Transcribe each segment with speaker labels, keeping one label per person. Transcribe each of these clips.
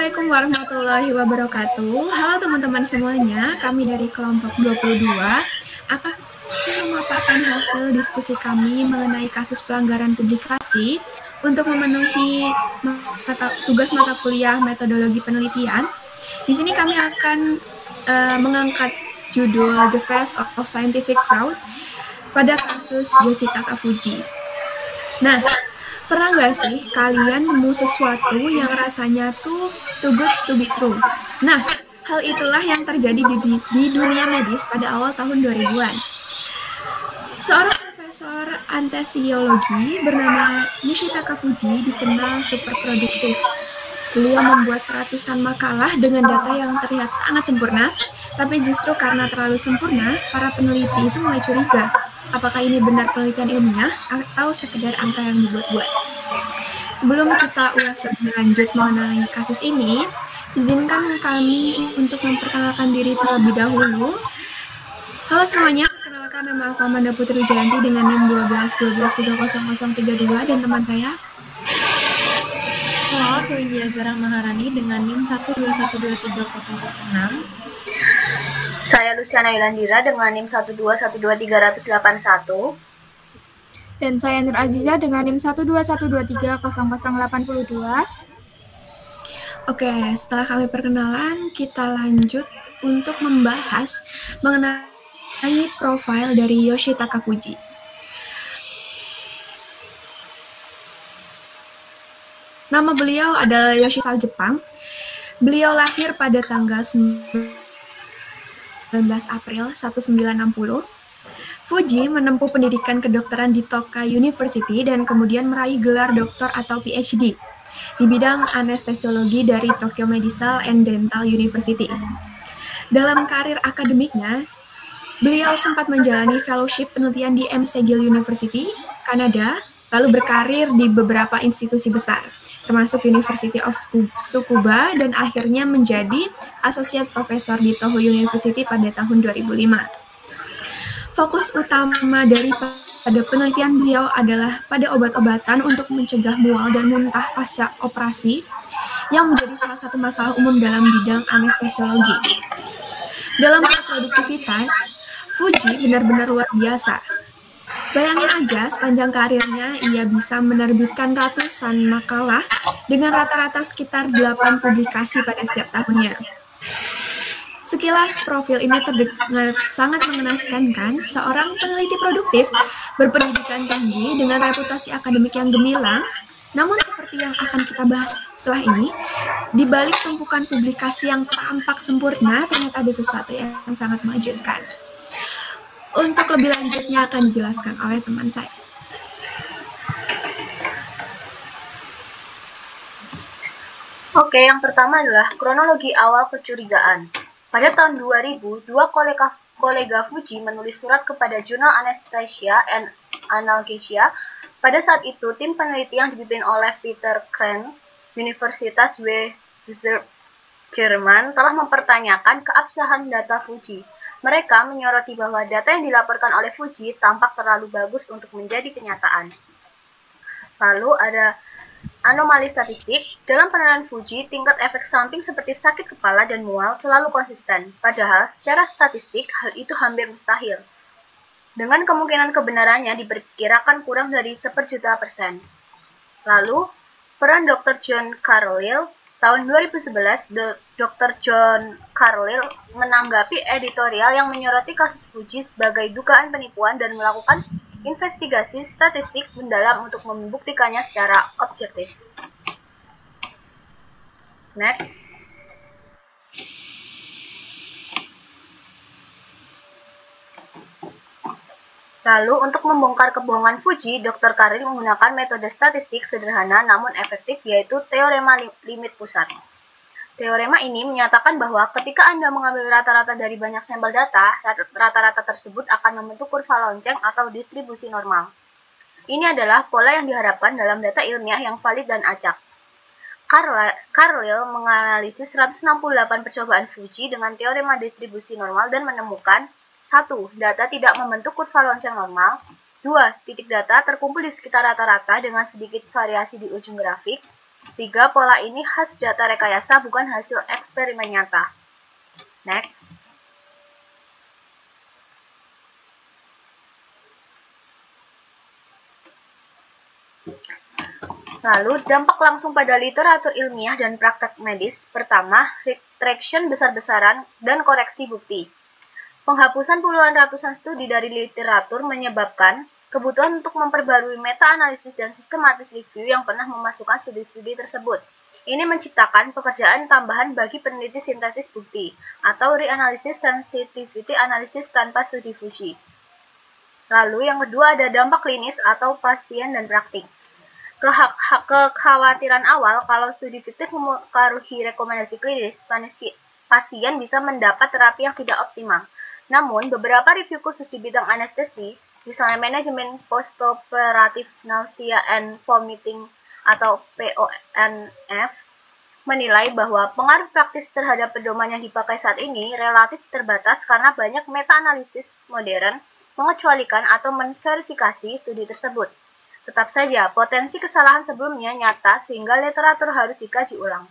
Speaker 1: Assalamualaikum warahmatullahi wabarakatuh. Halo teman-teman semuanya, kami dari kelompok 22 akan memaparkan hasil diskusi kami mengenai kasus pelanggaran publikasi untuk memenuhi tugas mata kuliah metodologi penelitian. Di sini kami akan mengangkat judul The Face of Scientific Fraud pada kasus Yoshitaka Fuji. Nah, pernah nggak sih kalian nemu sesuatu yang rasanya tuh too good to be true? Nah, hal itulah yang terjadi di dunia medis pada awal tahun 2000-an. Seorang profesor anestesiologi bernama Yoshitaka Fuji dikenal super produktif. Beliau membuat ratusan makalah dengan data yang terlihat sangat sempurna, tapi justru karena terlalu sempurna, para peneliti itu mulai curiga. Apakah ini benar penelitian ilmiah atau sekedar angka yang dibuat-buat? Sebelum kita ulas lebih lanjut mengenai kasus ini, izinkan kami untuk memperkenalkan diri terlebih dahulu. Halo semuanya, perkenalkan nama aku Amanda Putri Wijayanti dengan NIM 1212300032 dan teman saya.
Speaker 2: Halo, aku India Zara Maharani dengan NIM 121230006.
Speaker 3: Saya Luciana Yulandira dengan NIM 1212381.
Speaker 4: Dan saya Nur Aziza dengan NIM 121230082.
Speaker 1: Oke, setelah kami perkenalan, kita lanjut untuk membahas mengenai profil dari Yoshitaka Fuji. Nama beliau adalah Yoshitaka Jepang. Beliau lahir pada tanggal 19 April 1960. Fuji menempuh pendidikan kedokteran di Tokai University dan kemudian meraih gelar doktor atau PhD di bidang anestesiologi dari Tokyo Medical and Dental University. Dalam karir akademiknya, beliau sempat menjalani fellowship penelitian di McGill University, Kanada, lalu berkarir di beberapa institusi besar, termasuk University of Tsukuba, dan akhirnya menjadi Associate Professor di Toho University pada tahun 2005. Fokus utama pada penelitian beliau adalah pada obat-obatan untuk mencegah mual dan muntah pasca operasi, yang menjadi salah satu masalah umum dalam bidang anestesiologi. Dalam produktivitas, Fuji benar-benar luar biasa. Bayangin aja, sepanjang karirnya ia bisa menerbitkan ratusan makalah dengan rata-rata sekitar 8 publikasi pada setiap tahunnya. Sekilas profil ini terdengar sangat mengenaskan kan? Seorang peneliti produktif berpendidikan tinggi dengan reputasi akademik yang gemilang, namun seperti yang akan kita bahas setelah ini, di balik tumpukan publikasi yang tampak sempurna, ternyata ada sesuatu yang sangat mengejutkan. Untuk lebih lanjutnya akan dijelaskan oleh teman saya.
Speaker 3: Oke, yang pertama adalah kronologi awal kecurigaan. Pada tahun 2000, dua kolega Fuji menulis surat kepada jurnal Anesthesia and Analgesia. Pada saat itu, tim peneliti yang dipimpin oleh Peter Kren, Universitas Witwatersrand, Jerman, telah mempertanyakan keabsahan data Fuji. Mereka menyoroti bahwa data yang dilaporkan oleh Fuji tampak terlalu bagus untuk menjadi kenyataan. Lalu ada anomali statistik. Dalam penelitian Fuji, tingkat efek samping seperti sakit kepala dan mual selalu konsisten. Padahal, secara statistik, hal itu hampir mustahil. Dengan kemungkinan kebenarannya diperkirakan kurang dari 1/1000%. Lalu, peran Dr. John Carlyle. Tahun 2011, Dr. John Carlyle menanggapi editorial yang menyoroti kasus Fuji sebagai dugaan penipuan dan melakukan investigasi statistik mendalam untuk membuktikannya secara objektif. Next. Lalu, untuk membongkar kebohongan Fuji, Dr. Carlyle menggunakan metode statistik sederhana namun efektif, yaitu teorema limit pusat. Teorema ini menyatakan bahwa ketika Anda mengambil rata-rata dari banyak sampel data, rata-rata tersebut akan membentuk kurva lonceng atau distribusi normal. Ini adalah pola yang diharapkan dalam data ilmiah yang valid dan acak. Carlyle menganalisis 168 percobaan Fuji dengan teorema distribusi normal dan menemukan 1. Data tidak membentuk kurva lonceng normal. 2. Titik data terkumpul di sekitar rata-rata dengan sedikit variasi di ujung grafik. 3. Pola ini khas data rekayasa, bukan hasil eksperimen nyata. Next. Lalu, dampak langsung pada literatur ilmiah dan praktek medis. Pertama, retraction besar-besaran dan koreksi bukti. Penghapusan puluhan ratusan studi dari literatur menyebabkan kebutuhan untuk memperbarui meta-analisis dan sistematis review yang pernah memasukkan studi-studi tersebut. Ini menciptakan pekerjaan tambahan bagi peneliti sintetis bukti, atau reanalysis sensitivity analysis tanpa studi fuji. Lalu, yang kedua ada dampak klinis atau pasien dan praktik. Kekhawatiran awal kalau studi fiktif mempengaruhi rekomendasi klinis, pasien bisa mendapat terapi yang tidak optimal. Namun, beberapa review khusus di bidang anestesi, misalnya manajemen postoperatif nausea and vomiting atau PONF, menilai bahwa pengaruh praktis terhadap pedoman yang dipakai saat ini relatif terbatas karena banyak meta-analisis modern mengecualikan atau menverifikasi studi tersebut. Tetap saja, potensi kesalahan sebelumnya nyata sehingga literatur harus dikaji ulang.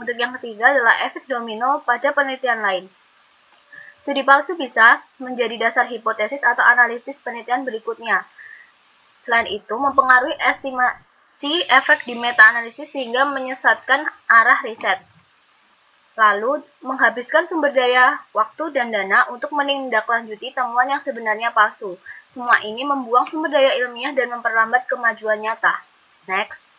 Speaker 3: Untuk yang ketiga adalah efek domino pada penelitian lain. Studi palsu bisa menjadi dasar hipotesis atau analisis penelitian berikutnya. Selain itu, mempengaruhi estimasi efek di meta-analisis sehingga menyesatkan arah riset. Lalu, menghabiskan sumber daya, waktu, dan dana untuk menindaklanjuti temuan yang sebenarnya palsu. Semua ini membuang sumber daya ilmiah dan memperlambat kemajuan nyata. Next.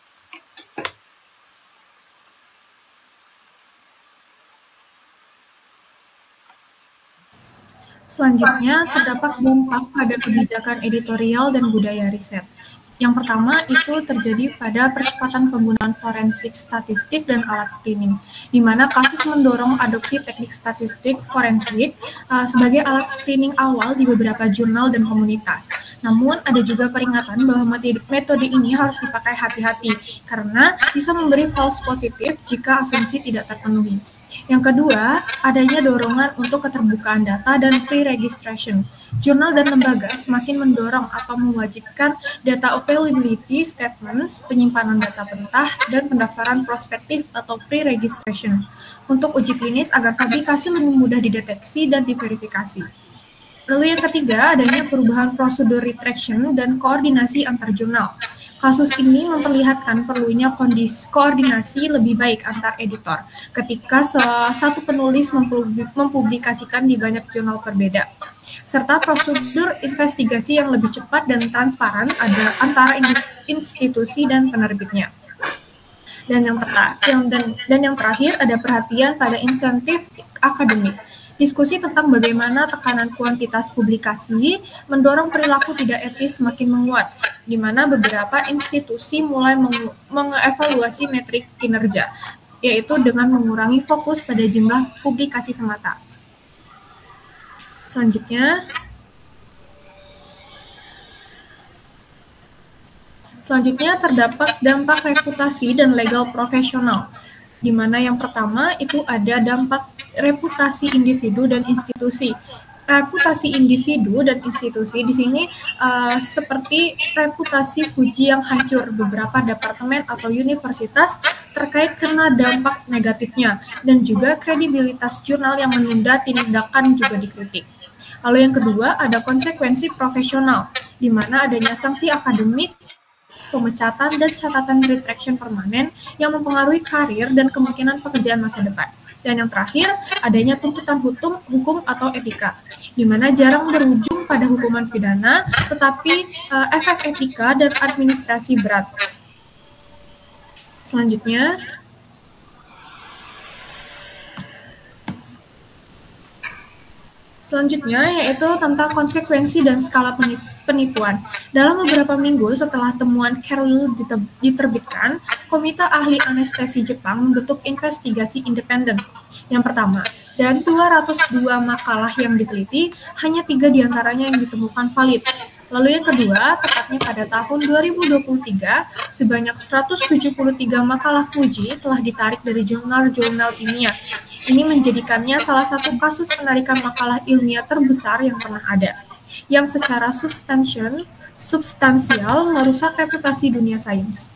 Speaker 2: Selanjutnya, terdapat dampak pada kebijakan editorial dan budaya riset. Yang pertama itu terjadi pada percepatan penggunaan forensik statistik dan alat screening, di mana kasus mendorong adopsi teknik statistik forensik sebagai alat screening awal di beberapa jurnal dan komunitas. Namun ada juga peringatan bahwa metode ini harus dipakai hati-hati karena bisa memberi false positif jika asumsi tidak terpenuhi. Yang kedua, adanya dorongan untuk keterbukaan data dan pre-registration. Jurnal dan lembaga semakin mendorong atau mewajibkan data availability statements, penyimpanan data mentah, dan pendaftaran prospektif atau pre-registration untuk uji klinis agar publikasi lebih mudah dideteksi dan diverifikasi. Lalu yang ketiga, adanya perubahan prosedur retraction dan koordinasi antar jurnal. Kasus ini memperlihatkan perlunya koordinasi lebih baik antar editor ketika satu penulis mempublikasikan di banyak jurnal berbeda, serta prosedur investigasi yang lebih cepat dan transparan antara institusi dan penerbitnya. Dan yang terakhir ada perhatian pada insentif akademik. Diskusi tentang bagaimana tekanan kuantitas publikasi mendorong perilaku tidak etis semakin menguat, di mana beberapa institusi mulai mengevaluasi metrik kinerja, yaitu dengan mengurangi fokus pada jumlah publikasi semata. Selanjutnya terdapat dampak reputasi dan legal profesional, di mana yang pertama itu ada dampak reputasi individu dan institusi. Reputasi individu dan institusi di sini seperti reputasi Fuji yang hancur, beberapa departemen atau universitas terkait karena dampak negatifnya, dan juga kredibilitas jurnal yang menunda tindakan juga dikritik. Lalu yang kedua ada konsekuensi profesional, di mana adanya sanksi akademik, pemecatan, dan catatan retraction permanen yang mempengaruhi karir dan kemungkinan pekerjaan masa depan. Dan yang terakhir, adanya tuntutan hukum atau etika, di mana jarang berujung pada hukuman pidana, tetapi efek etika dan administrasi berat. Selanjutnya yaitu tentang konsekuensi dan skala penipuan. Dalam beberapa minggu setelah temuan Carlyle diterbitkan, Komite Ahli Anestesi Jepang membentuk investigasi independen. Yang pertama, dari 202 makalah yang diteliti, hanya 3 diantaranya yang ditemukan valid. Lalu yang kedua, tepatnya pada tahun 2023, sebanyak 173 makalah Fuji telah ditarik dari jurnal-jurnal ilmiah. Ini menjadikannya salah satu kasus penarikan makalah ilmiah terbesar yang pernah ada, yang secara substansial merusak reputasi dunia sains.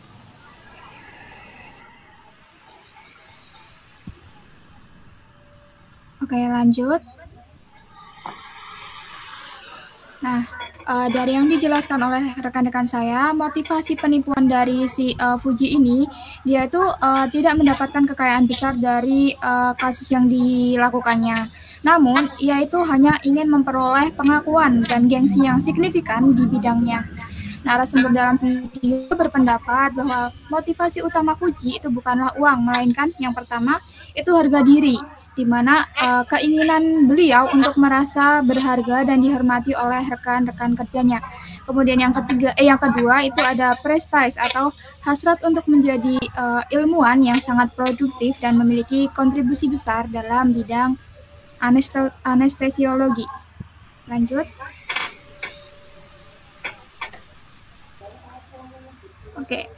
Speaker 4: Oke, lanjut. Nah, dari yang dijelaskan oleh rekan-rekan saya, motivasi penipuan dari si Fuji ini, dia itu tidak mendapatkan kekayaan besar dari kasus yang dilakukannya. Namun, ia itu hanya ingin memperoleh pengakuan dan gengsi yang signifikan di bidangnya. Narasumber dalam video berpendapat bahwa motivasi utama Fuji itu bukanlah uang, melainkan yang pertama itu harga diri, di mana keinginan beliau untuk merasa berharga dan dihormati oleh rekan-rekan kerjanya. Kemudian yang kedua itu ada prestige atau hasrat untuk menjadi ilmuwan yang sangat produktif dan memiliki kontribusi besar dalam bidang anestesiologi. Lanjut. Oke.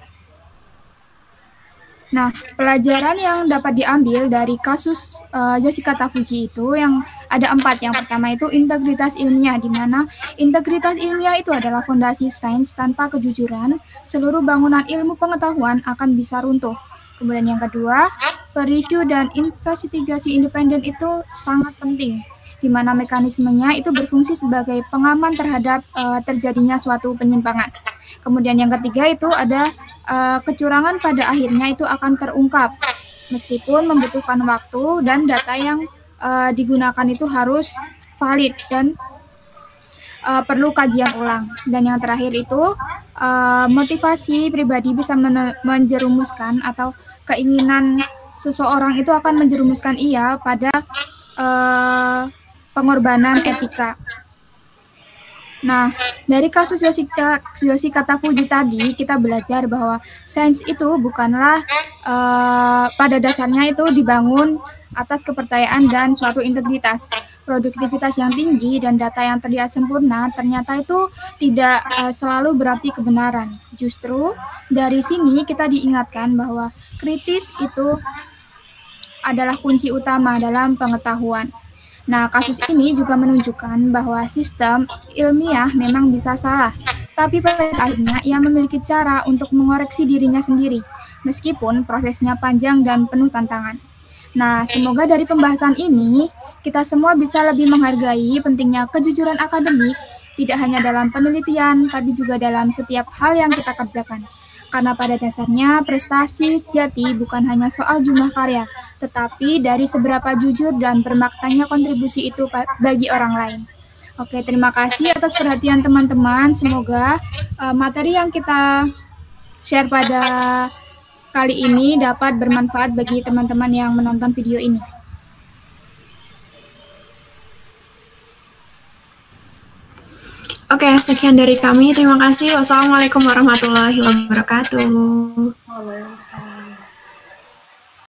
Speaker 4: Nah, pelajaran yang dapat diambil dari kasus Yoshikata Fuji itu yang ada 4. Yang pertama itu integritas ilmiah, di mana integritas ilmiah itu adalah fondasi sains. Tanpa kejujuran, seluruh bangunan ilmu pengetahuan akan bisa runtuh. Kemudian yang kedua, pereview dan investigasi independen itu sangat penting, di mana mekanismenya itu berfungsi sebagai pengaman terhadap terjadinya suatu penyimpangan. Kemudian yang ketiga itu ada kecurangan pada akhirnya itu akan terungkap, meskipun membutuhkan waktu dan data yang digunakan itu harus valid dan perlu kajian ulang. Dan yang terakhir itu motivasi pribadi bisa menjerumuskan atau keinginan seseorang itu akan menjerumuskan ia pada pengorbanan etika. Nah, dari kasus Yoshikata Fuji tadi, kita belajar bahwa sains itu bukanlah pada dasarnya itu dibangun atas kepercayaan dan suatu integritas. Produktivitas yang tinggi dan data yang terlihat sempurna ternyata itu tidak selalu berarti kebenaran. Justru dari sini kita diingatkan bahwa kritis itu adalah kunci utama dalam pengetahuan. Nah, kasus ini juga menunjukkan bahwa sistem ilmiah memang bisa salah, tapi pada akhirnya ia memiliki cara untuk mengoreksi dirinya sendiri, meskipun prosesnya panjang dan penuh tantangan. Nah, semoga dari pembahasan ini, kita semua bisa lebih menghargai pentingnya kejujuran akademik, tidak hanya dalam penelitian, tapi juga dalam setiap hal yang kita kerjakan. Karena pada dasarnya prestasi sejati bukan hanya soal jumlah karya, tetapi dari seberapa jujur dan bermaknanya kontribusi itu bagi orang lain. Oke, terima kasih atas perhatian teman-teman. Semoga materi yang kita share pada kali ini dapat bermanfaat bagi teman-teman yang menonton video ini.
Speaker 1: Oke, sekian dari kami. Terima kasih. Wassalamualaikum warahmatullahi wabarakatuh.